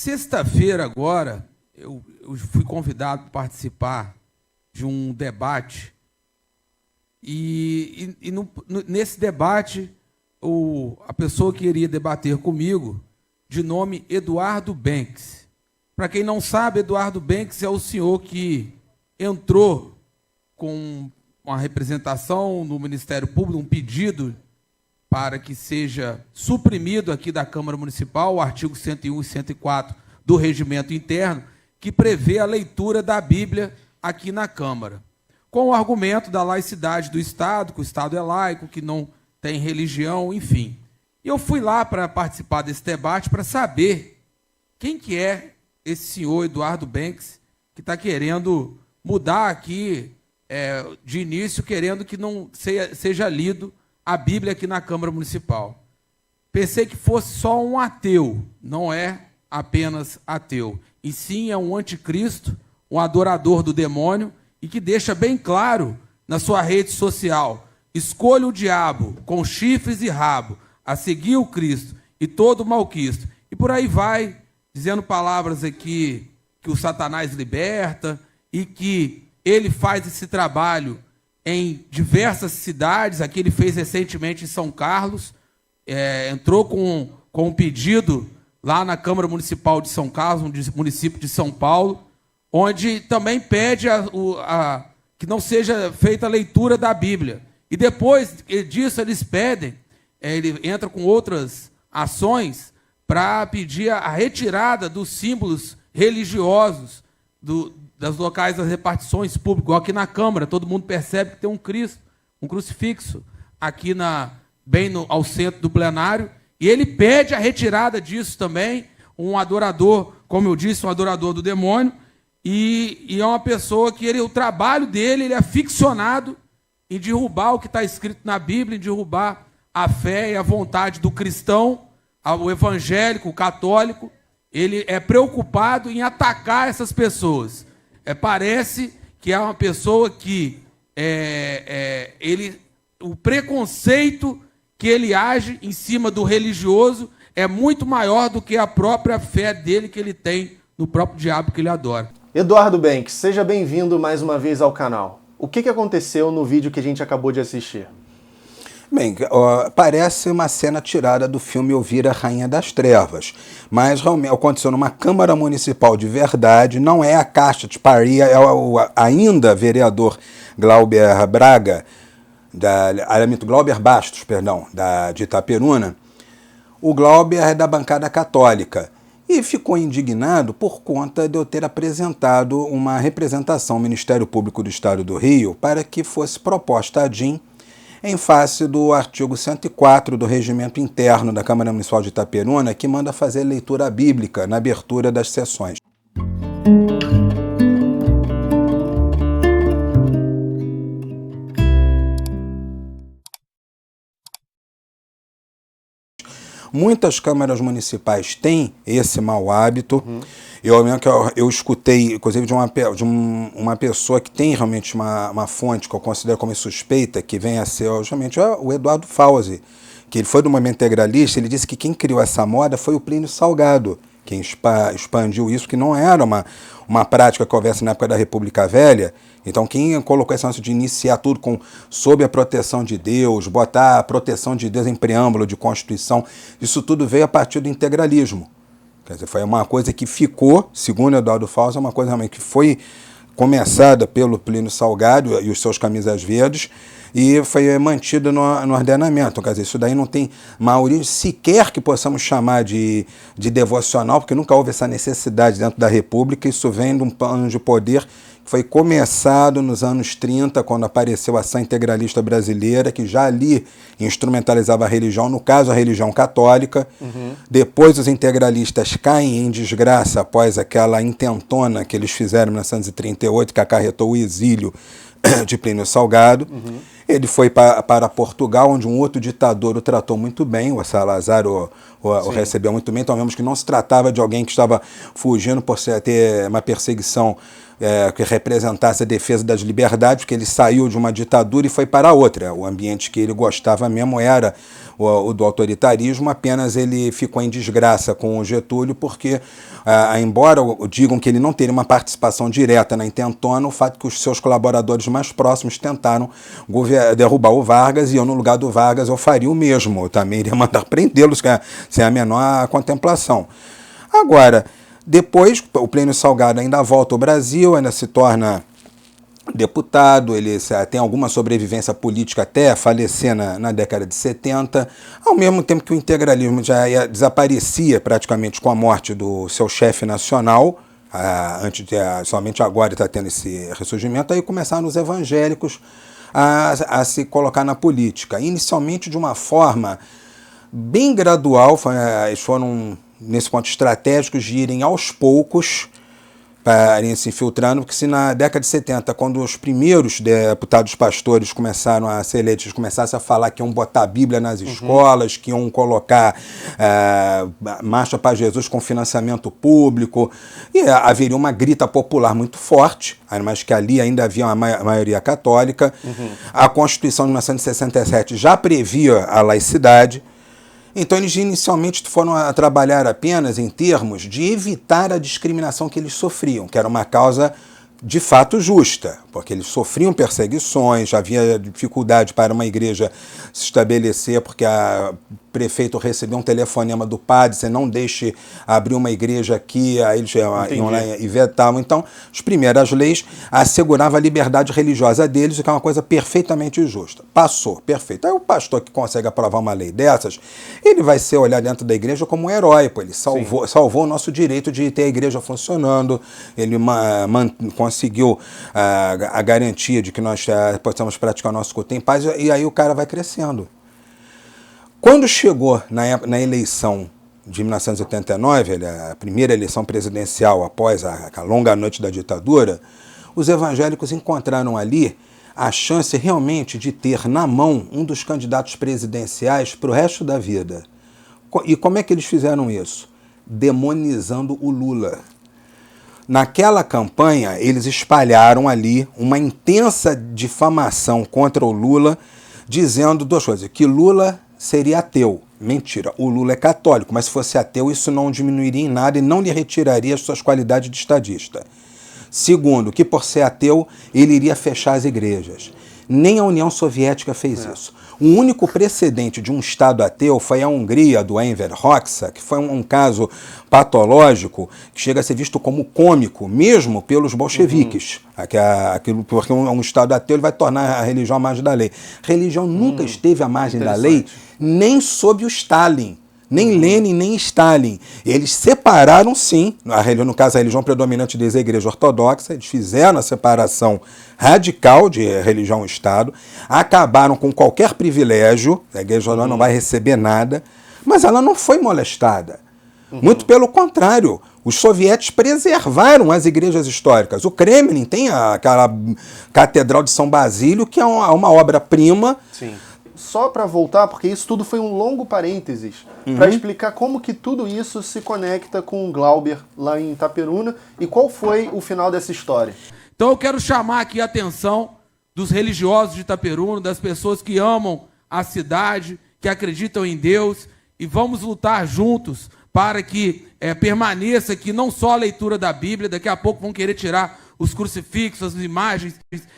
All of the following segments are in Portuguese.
Sexta-feira agora, eu fui convidado para participar de um debate nesse debate a pessoa que iria debater comigo, de nome Eduardo Banks. Para quem não sabe, Eduardo Banks é o senhor que entrou com uma representação no Ministério Público, um pedido para que seja suprimido aqui da Câmara Municipal o artigo 101 e 104 do Regimento Interno, que prevê a leitura da Bíblia aqui na Câmara, com o argumento da laicidade do Estado, que o Estado é laico, que não tem religião, enfim. E eu fui lá para participar desse debate para saber quem que é esse senhor Eduardo Banks, que está querendo mudar aqui, de início, querendo que não seja lido a Bíblia aqui na Câmara Municipal. Pensei que fosse só um ateu, não é apenas ateu, e sim é um anticristo, um adorador do demônio, e que deixa bem claro na sua rede social: escolha o diabo com chifres e rabo, a seguir o Cristo e todo o malquisto. E por aí vai, dizendo palavras aqui que o Satanás liberta e que ele faz esse trabalho em diversas cidades. Aqui ele fez recentemente em São Carlos, entrou com um pedido lá na Câmara Municipal de São Carlos, no município de São Paulo, onde também pede que não seja feita a leitura da Bíblia. E depois disso eles pedem, ele entra com outras ações para pedir a retirada dos símbolos religiosos das locais das repartições públicas. Aqui na Câmara, todo mundo percebe que tem um Cristo, um crucifixo, aqui ao centro do plenário, e ele pede a retirada disso também, um adorador, como eu disse, um adorador do demônio, e é uma pessoa que o trabalho dele, ele é ficcionado em derrubar o que está escrito na Bíblia, em derrubar a fé e a vontade do cristão, o evangélico, o católico. Ele é preocupado em atacar essas pessoas. Parece que é uma pessoa que o preconceito que ele age em cima do religioso é muito maior do que a própria fé dele que ele tem no próprio diabo que ele adora. Eduardo Banks, seja bem-vindo mais uma vez ao canal. O que aconteceu no vídeo que a gente acabou de assistir? Bem, parece uma cena tirada do filme Ouvir a Rainha das Trevas, mas realmente aconteceu numa Câmara Municipal de verdade, não é a Caixa de Paris, é o ainda vereador Glauber Braga, Glauber Bastos, perdão, de Itaperuna. O Glauber é da bancada católica e ficou indignado por conta de eu ter apresentado uma representação ao Ministério Público do Estado do Rio para que fosse proposta a DIN em face do artigo 104 do Regimento Interno da Câmara Municipal de Itaperuna, que manda fazer leitura bíblica na abertura das sessões. Muitas câmaras municipais têm esse mau hábito. Eu escutei, inclusive, de uma pessoa que tem realmente uma fonte que eu considero como suspeita, que vem a ser justamente o Eduardo Fauzi, que ele foi do movimento integralista. Ele disse que quem criou essa moda foi o Plínio Salgado, quem expandiu isso, que não era uma prática que houvesse na época da República Velha. Então, quem colocou esse lance de iniciar tudo sob a proteção de Deus, botar a proteção de Deus em preâmbulo de Constituição, isso tudo veio a partir do integralismo. Quer dizer, foi uma coisa que ficou, segundo Eduardo Fauzi, uma coisa realmente que foi começada pelo Plínio Salgado e os seus camisas verdes, e foi mantida no ordenamento. Quer dizer, isso daí não tem uma origem sequer que possamos chamar de devocional, porque nunca houve essa necessidade dentro da República. Isso vem de um plano de poder que foi começado nos anos 30, quando apareceu a ação integralista brasileira, que já ali instrumentalizava a religião, no caso a religião católica. Depois os integralistas caem em desgraça após aquela intentona que eles fizeram em 1938, que acarretou o exílio de Plínio Salgado. Ele foi para Portugal, onde um outro ditador o tratou muito bem, o Salazar o recebeu muito bem, então vemos que não se tratava de alguém que estava fugindo por ter uma perseguição que representasse a defesa das liberdades, porque ele saiu de uma ditadura e foi para outra. O ambiente que ele gostava mesmo era o do autoritarismo, apenas ele ficou em desgraça com o Getúlio, porque, embora digam que ele não teria uma participação direta na intentona, o fato que os seus colaboradores mais próximos tentaram derrubar o Vargas, e eu, no lugar do Vargas, eu faria o mesmo. Eu também iria mandar prendê-los sem a menor contemplação. Agora, depois, o Plínio Salgado ainda volta ao Brasil, ainda se torna deputado, ele tem alguma sobrevivência política até falecer na década de 70, ao mesmo tempo que o integralismo já desaparecia praticamente com a morte do seu chefe nacional, somente agora está tendo esse ressurgimento, aí começaram os evangélicos a se colocar na política, inicialmente de uma forma bem gradual, eles foram nesse ponto estratégicos de irem aos poucos para irem se infiltrando, porque se na década de 70, quando os primeiros deputados pastores começaram a ser eleitos, começassem a falar que iam botar a Bíblia nas escolas, que iam colocar Marcha para Jesus com financiamento público, e haveria uma grita popular muito forte, mas que ali ainda havia uma maioria católica. A Constituição de 1967 já previa a laicidade. Então eles inicialmente foram a trabalhar apenas em termos de evitar a discriminação que eles sofriam, que era uma causa de fato justa, porque eles sofriam perseguições, havia dificuldade para uma igreja se estabelecer, porque o prefeito recebeu um telefonema do padre, você não deixe abrir uma igreja aqui, aí eles iam lá e vetavam. Então, as primeiras leis asseguravam a liberdade religiosa deles, o que é uma coisa perfeitamente justa. Passou, perfeito. Aí o pastor que consegue aprovar uma lei dessas, ele vai ser olhado dentro da igreja como um herói, pô. Ele salvou o nosso direito de ter a igreja funcionando, ele conseguiu a garantia de que nós possamos praticar o nosso culto em paz, e aí o cara vai crescendo. Quando chegou na eleição de 1989, a primeira eleição presidencial após a longa noite da ditadura, os evangélicos encontraram ali a chance realmente de ter na mão um dos candidatos presidenciais para o resto da vida. E como é que eles fizeram isso? Demonizando o Lula. Naquela campanha, eles espalharam ali uma intensa difamação contra o Lula, dizendo duas coisas, que Lula seria ateu. Mentira, o Lula é católico, mas se fosse ateu, isso não diminuiria em nada e não lhe retiraria as suas qualidades de estadista. Segundo, que por ser ateu, ele iria fechar as igrejas. Nem a União Soviética fez isso. O único precedente de um Estado ateu foi a Hungria, do Enver Hoxha, que foi um caso patológico que chega a ser visto como cômico, mesmo pelos bolcheviques. Porque um Estado ateu ele vai tornar a religião à margem da lei. A religião nunca esteve à margem da lei, nem sob o Stalin. Nem Lenin, nem Stalin. Eles separaram, sim, no caso a religião predominante deles é a Igreja Ortodoxa, eles fizeram a separação radical de religião e Estado, acabaram com qualquer privilégio, a Igreja não vai receber nada, mas ela não foi molestada. Muito pelo contrário, os soviéticos preservaram as igrejas históricas. O Kremlin tem aquela Catedral de São Basílio, que é uma obra-prima. Sim. Só para voltar, porque isso tudo foi um longo parênteses, para explicar como que tudo isso se conecta com o Glauber lá em Itaperuna e qual foi o final dessa história. Então eu quero chamar aqui a atenção dos religiosos de Itaperuna, das pessoas que amam a cidade, que acreditam em Deus, e vamos lutar juntos para que permaneça aqui não só a leitura da Bíblia, daqui a pouco vão querer tirar os crucifixos, as imagens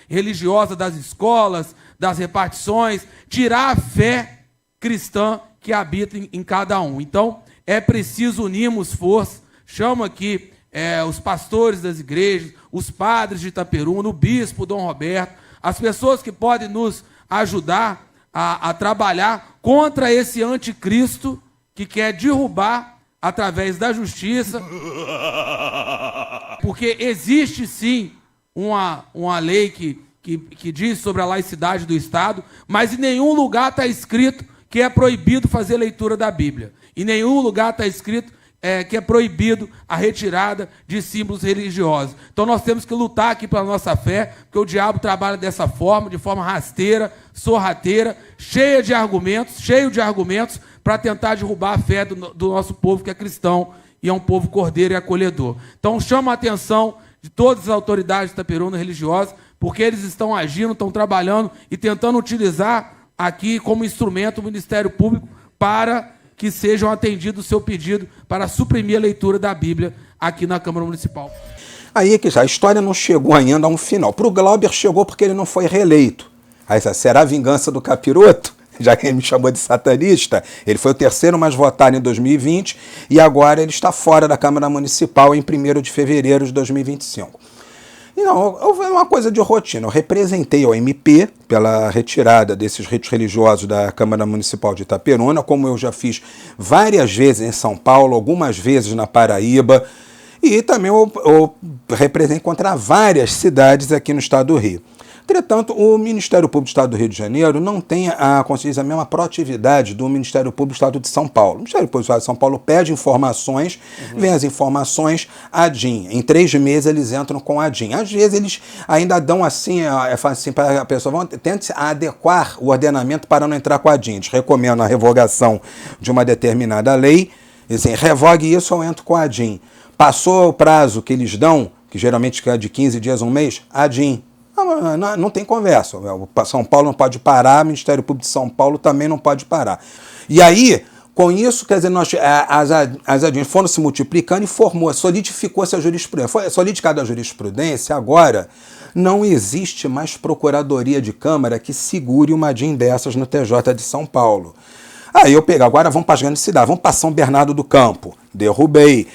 religiosas das escolas, das repartições, tirar a fé cristã que habita em cada um. Então, é preciso unirmos forças. Chamo aqui os pastores das igrejas, os padres de Itaperuna, o bispo Dom Roberto, as pessoas que podem nos ajudar a trabalhar contra esse anticristo que quer derrubar através da justiça, porque existe sim uma lei que diz sobre a laicidade do Estado, mas em nenhum lugar está escrito que é proibido fazer leitura da Bíblia. Em nenhum lugar está escrito que é proibido a retirada de símbolos religiosos. Então nós temos que lutar aqui pela nossa fé, porque o diabo trabalha dessa forma, de forma rasteira, sorrateira, cheio de argumentos, para tentar derrubar a fé do nosso povo que é cristão e é um povo cordeiro e acolhedor. Então chama a atenção de todas as autoridades de Itaperuna religiosas, porque eles estão agindo, estão trabalhando e tentando utilizar aqui como instrumento o Ministério Público para que sejam atendidos o seu pedido para suprimir a leitura da Bíblia aqui na Câmara Municipal. Aí que já a história não chegou ainda a um final. Para o Glauber chegou porque ele não foi reeleito. Aí será a vingança do capiroto? Já que ele me chamou de satanista, ele foi o terceiro mais votado em 2020 e agora ele está fora da Câmara Municipal em 1º de fevereiro de 2025. E não, houve uma coisa de rotina. Eu representei o MP pela retirada desses ritos religiosos da Câmara Municipal de Itaperuna, como eu já fiz várias vezes em São Paulo, algumas vezes na Paraíba, e também eu representei contra várias cidades aqui no estado do Rio. Entretanto, o Ministério Público do Estado do Rio de Janeiro não tem a mesma proatividade do Ministério Público do Estado de São Paulo. O Ministério Público do Estado de São Paulo pede informações, vem as informações, ADIM. Em 3 meses eles entram com ADIM. Às vezes eles ainda dão assim, assim para a pessoa, tente adequar o ordenamento para não entrar com ADIM. Eles recomendam a revogação de uma determinada lei, assim, revogue isso ou entro com ADIM. Passou o prazo que eles dão, que geralmente é de 15 dias, 1 mês, ADIM. Não tem conversa. São Paulo não pode parar, o Ministério Público de São Paulo também não pode parar. E aí, com isso, quer dizer, as ADIMs foram se multiplicando e solidificou-se a jurisprudência. Foi solidificada a jurisprudência, agora não existe mais procuradoria de Câmara que segure uma ADIM dessas no TJ de São Paulo. Aí eu pego, agora vamos para as grandes cidades, vamos para São Bernardo do Campo. Derrubei.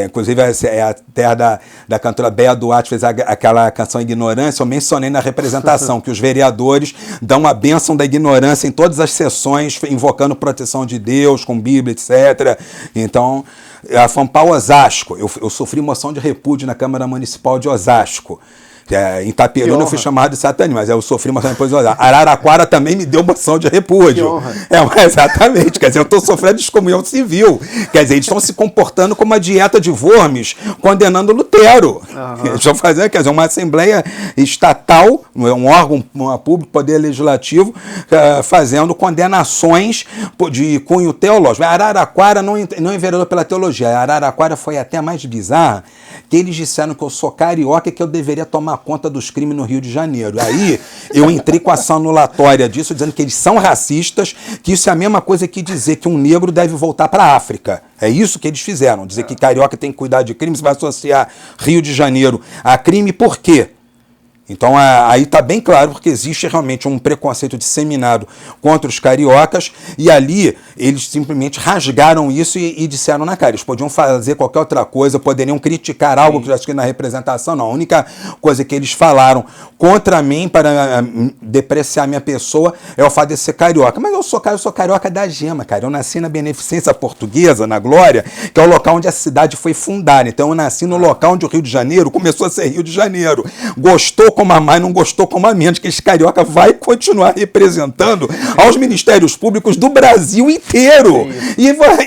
Inclusive, é a terra da cantora Bea Duarte, fez aquela canção Ignorância. Eu mencionei na representação que os vereadores dão a bênção da ignorância em todas as sessões, invocando proteção de Deus, com Bíblia, etc. Então, a FAMPA Osasco. Eu sofri moção de repúdio na Câmara Municipal de Osasco. Em Itaperuna eu fui chamado de satanista, mas eu sofri moção de repúdio. Araraquara também me deu moção de repúdio. Exatamente. Quer dizer, eu estou sofrendo descomunhão civil. Quer dizer, eles estão se comportando como uma dieta de Worms, condenando Lutero. Eles estão fazendo, quer dizer, uma assembleia estatal, um órgão público, poder legislativo, fazendo condenações de cunho teológico. Araraquara não enveredou pela teologia. Araraquara foi até mais bizarra, que eles disseram que eu sou carioca e que eu deveria tomar conta dos crimes no Rio de Janeiro. Aí eu entrei com ação anulatória disso, dizendo que eles são racistas, que isso é a mesma coisa que dizer que um negro deve voltar para a África. É isso que eles fizeram, dizer que carioca tem que cuidar de crime, você vai associar Rio de Janeiro a crime, por quê? Então aí está bem claro, porque existe realmente um preconceito disseminado contra os cariocas, e ali eles simplesmente rasgaram isso e disseram na cara. Eles podiam fazer qualquer outra coisa, poderiam criticar algo que eu já acho que na representação não. A única coisa que eles falaram contra mim para depreciar minha pessoa é o fato de ser carioca. Mas eu sou carioca da gema, cara. Eu nasci na Beneficência Portuguesa, na Glória, que é o local onde a cidade foi fundada. Então eu nasci no local onde o Rio de Janeiro começou a ser Rio de Janeiro. Gostou como a mais, não gostou como a menos, que esse carioca vai continuar representando aos ministérios públicos do Brasil inteiro.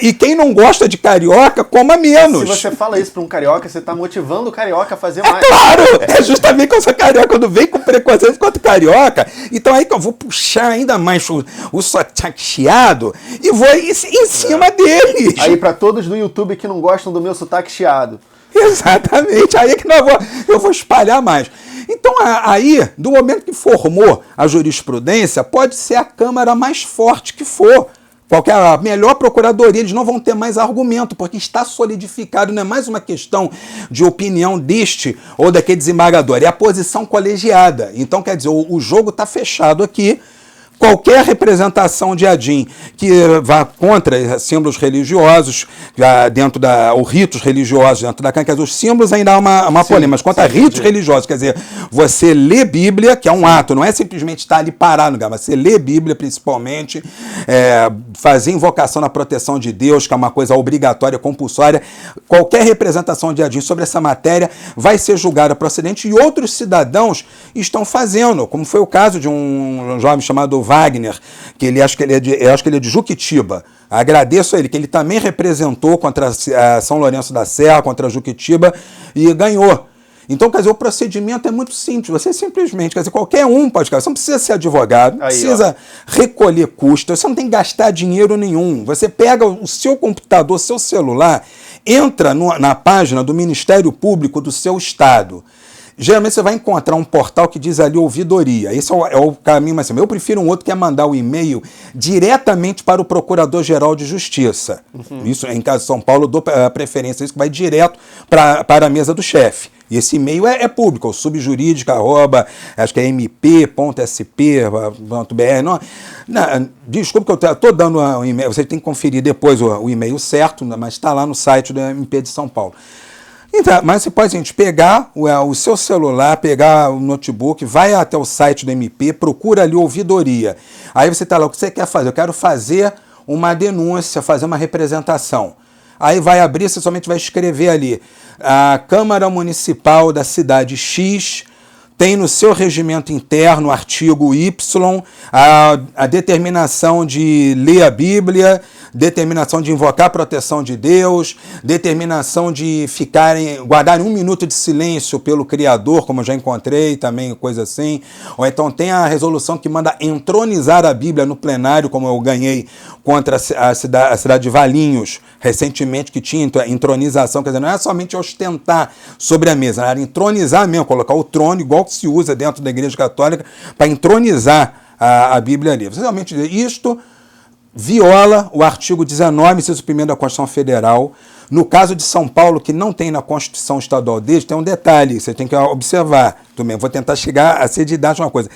E quem não gosta de carioca, coma menos. Se você fala isso para um carioca, você está motivando o carioca a fazer mais. Claro! É justamente quando essa carioca, quando vem com preconceito contra o carioca, então aí que eu vou puxar ainda mais o sotaque chiado e vou em cima deles. Aí para todos do YouTube que não gostam do meu sotaque chiado. Exatamente, aí é que eu vou espalhar mais. Então, aí, do momento que formou a jurisprudência, pode ser a Câmara mais forte que for. A melhor procuradoria, eles não vão ter mais argumento, porque está solidificado, não é mais uma questão de opinião deste ou daquele desembargador, é a posição colegiada. Então, quer dizer, o jogo está fechado aqui. Qualquer representação de ADIM que vá contra símbolos religiosos, ou ritos religiosos dentro da Câmara, os símbolos ainda há uma polêmica, mas quanto a ritos religiosos, quer dizer, você lê Bíblia, que é um ato, não é simplesmente estar ali parado no lugar, mas você lê Bíblia principalmente, fazer invocação na proteção de Deus, que é uma coisa obrigatória, compulsória, qualquer representação de ADIM sobre essa matéria vai ser julgada procedente, e outros cidadãos estão fazendo, como foi o caso de um jovem chamado Wagner, que eu acho que ele é de Juquitiba. Agradeço a ele, que ele também representou contra São Lourenço da Serra, contra Juquitiba, e ganhou. Então, quer dizer, o procedimento é muito simples. Você simplesmente, quer dizer, qualquer um pode ficar. Você não precisa ser advogado, não precisa recolher custos, você não tem que gastar dinheiro nenhum. Você pega o seu computador, seu celular, entra na página do Ministério Público do seu estado. Geralmente você vai encontrar um portal que diz ali ouvidoria. Esse é o caminho mais simples. Eu prefiro um outro que é mandar o e-mail diretamente para o Procurador-Geral de Justiça. Isso, em caso de São Paulo, eu dou preferência a isso, que vai direto para a mesa do chefe. E esse e-mail é público, o subjurídica, acho que é mp.sp.br. Desculpa que eu estou dando um e-mail, você tem que conferir depois o e-mail certo, mas está lá no site do MP de São Paulo. Então, mas você pode, gente, pegar o seu celular, pegar o notebook, vai até o site do MP, procura ali ouvidoria. Aí você está lá, o que você quer fazer? Eu quero fazer uma denúncia, fazer uma representação. Aí vai abrir, você somente vai escrever ali, a Câmara Municipal da cidade X tem no seu regimento interno, artigo Y, a determinação de ler a Bíblia, determinação de invocar a proteção de Deus, determinação de guardarem 1 minuto de silêncio pelo Criador, como eu já encontrei, também coisa assim. Ou então tem a resolução que manda entronizar a Bíblia no plenário, como eu ganhei contra a cidade de Valinhos, recentemente, que tinha entronização, quer dizer, não é somente ostentar sobre a mesa, era entronizar mesmo, colocar o trono, igual que se usa dentro da Igreja Católica, para entronizar a Bíblia ali. Realmente, isto viola o artigo 19, inciso 1º da Constituição Federal. No caso de São Paulo, que não tem na Constituição Estadual deles, tem um detalhe, você tem que observar. Também vou tentar chegar a ser didático uma coisa.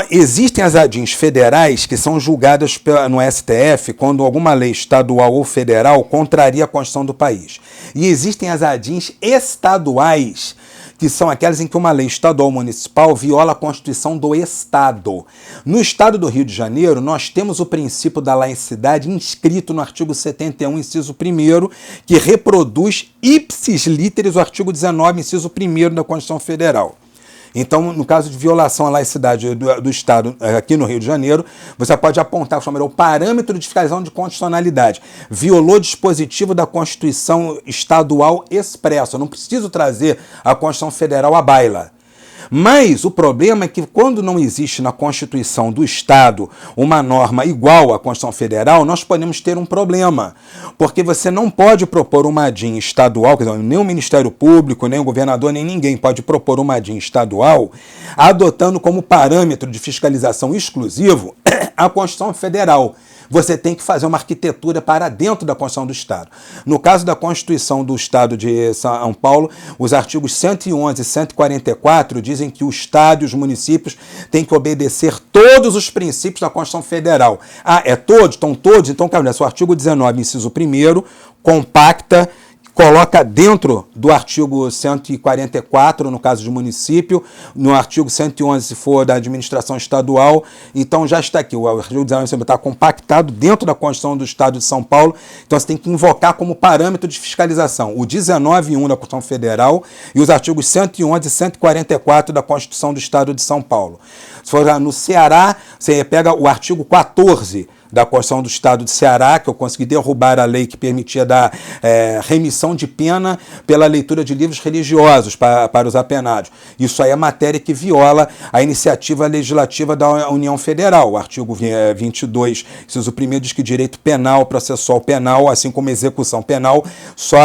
Existem as ADINs federais que são julgadas no STF quando alguma lei estadual ou federal contraria a Constituição do país. E existem as ADINs estaduais, que são aquelas em que uma lei estadual ou municipal viola a Constituição do Estado. No Estado do Rio de Janeiro, nós temos o princípio da laicidade inscrito no artigo 71, inciso 1º, que reproduz ipsis literis o artigo 19, inciso 1º da Constituição Federal. Então, no caso de violação à laicidade do Estado aqui no Rio de Janeiro, você pode apontar o parâmetro de fiscalização de constitucionalidade. Violou dispositivo da Constituição Estadual expresso. Eu não preciso trazer a Constituição Federal à baila. Mas o problema é que quando não existe na Constituição do Estado uma norma igual à Constituição Federal, nós podemos ter um problema. Porque você não pode propor uma ADIM estadual, quer dizer, nem o Ministério Público, nem o governador, nem ninguém pode propor uma ADIM estadual adotando como parâmetro de fiscalização exclusivo a Constituição Federal. Você tem que fazer uma arquitetura para dentro da Constituição do Estado. No caso da Constituição do Estado de São Paulo, os artigos 111 e 144 dizem que o Estado e os municípios têm que obedecer todos os princípios da Constituição Federal. Ah, é todos? Estão todos? Então, cara, o artigo 19, inciso 1º, compacta, coloca dentro do artigo 144, no caso de município, no artigo 111, se for da administração estadual, então já está aqui, o artigo 19 está compactado dentro da Constituição do Estado de São Paulo, então você tem que invocar como parâmetro de fiscalização o 19.1 da Constituição Federal e os artigos 111 e 144 da Constituição do Estado de São Paulo. Se for no Ceará, você pega o artigo 14 da Constituição do Estado de Ceará, que eu consegui derrubar a lei que permitia dar remissão de pena pela leitura de livros religiosos para os apenados. Isso aí é matéria que viola a iniciativa legislativa da União Federal. O artigo 22, inciso 1º, diz que direito penal, processual penal, assim como execução penal, só,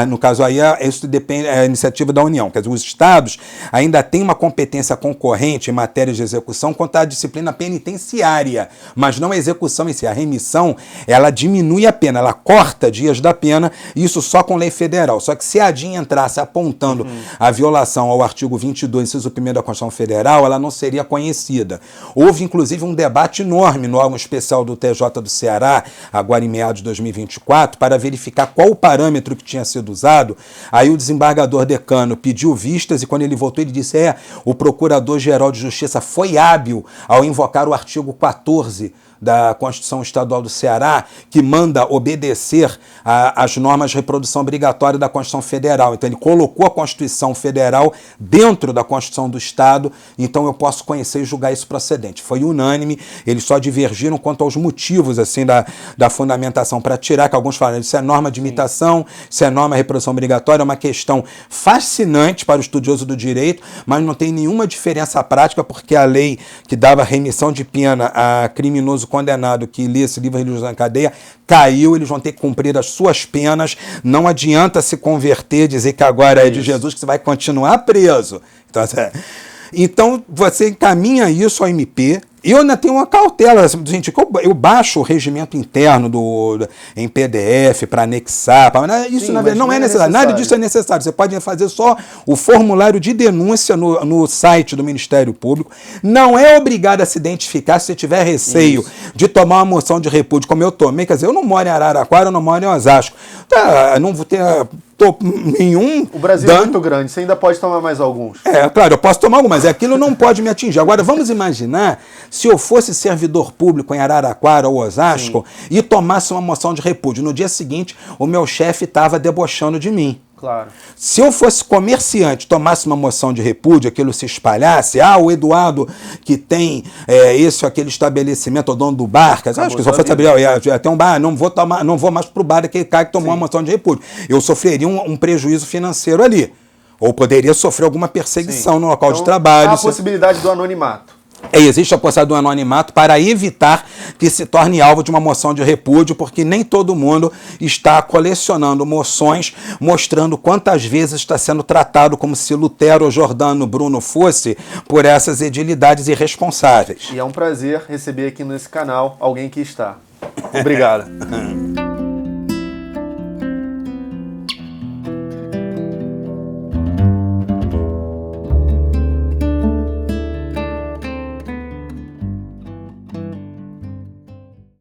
no caso aí, isso depende da iniciativa da União. Quer dizer, os estados ainda têm uma competência concorrente em matéria de execução quanto à disciplina penitenciária, mas não a execução em si. A remissão, ela diminui a pena, ela corta dias da pena, isso só com lei federal. Só que se a ADIM entrasse apontando a violação ao artigo 22, inciso 1º da Constituição Federal, ela não seria conhecida. Houve, inclusive, um debate enorme no órgão especial do TJ do Ceará, agora em meados de 2024, para verificar qual o parâmetro que tinha sido usado. Aí o desembargador decano pediu vistas e quando ele voltou, ele disse, o Procurador-Geral de Justiça foi hábil ao invocar o artigo 14 da Constituição Estadual do Ceará, que manda obedecer às normas de reprodução obrigatória da Constituição Federal. Então ele colocou a Constituição Federal dentro da Constituição do Estado, então eu posso conhecer e julgar isso procedente. Foi unânime, eles só divergiram quanto aos motivos assim, da fundamentação para tirar, que alguns falaram, isso é norma de imitação, isso é norma de reprodução obrigatória, é uma questão fascinante para o estudioso do direito, mas não tem nenhuma diferença prática, porque a lei que dava remissão de pena a criminoso condenado que lia esse livro religioso na cadeia caiu, eles vão ter que cumprir as suas penas, não adianta se converter, dizer que agora é de Jesus, que você vai continuar preso. Então você encaminha isso ao MP. Eu ainda tenho uma cautela, gente, eu baixo o regimento interno em PDF para anexar, isso na verdade não é necessário, nada disso é necessário, você pode fazer só o formulário de denúncia no site do Ministério Público, não é obrigado a se identificar se você tiver receio de tomar uma moção de repúdio, como eu tomei, quer dizer, eu não moro em Araraquara, eu não moro em Osasco, não vou ter nenhum. O Brasil é muito grande, você ainda pode tomar mais alguns. Claro, eu posso tomar alguns, mas aquilo não pode me atingir. Agora, vamos imaginar se eu fosse servidor público em Araraquara ou Osasco e tomasse uma moção de repúdio. No dia seguinte, o meu chefe estava debochando de mim. Claro. Se eu fosse comerciante, tomasse uma moção de repúdio, aquilo se espalhasse, o Eduardo que tem esse ou aquele estabelecimento, o dono do bar, acho que se eu fosse abrir, tem um bar, não vou mais pro bar daquele cara que tomou uma moção de repúdio. Eu sofreria um prejuízo financeiro ali. Ou poderia sofrer alguma perseguição no local de trabalho. Há a possibilidade do anonimato. Existe a possibilidade do anonimato para evitar que se torne alvo de uma moção de repúdio, porque nem todo mundo está colecionando moções mostrando quantas vezes está sendo tratado como se Lutero, Jordano, Bruno fosse por essas edilidades irresponsáveis. E é um prazer receber aqui nesse canal alguém que está. Obrigado.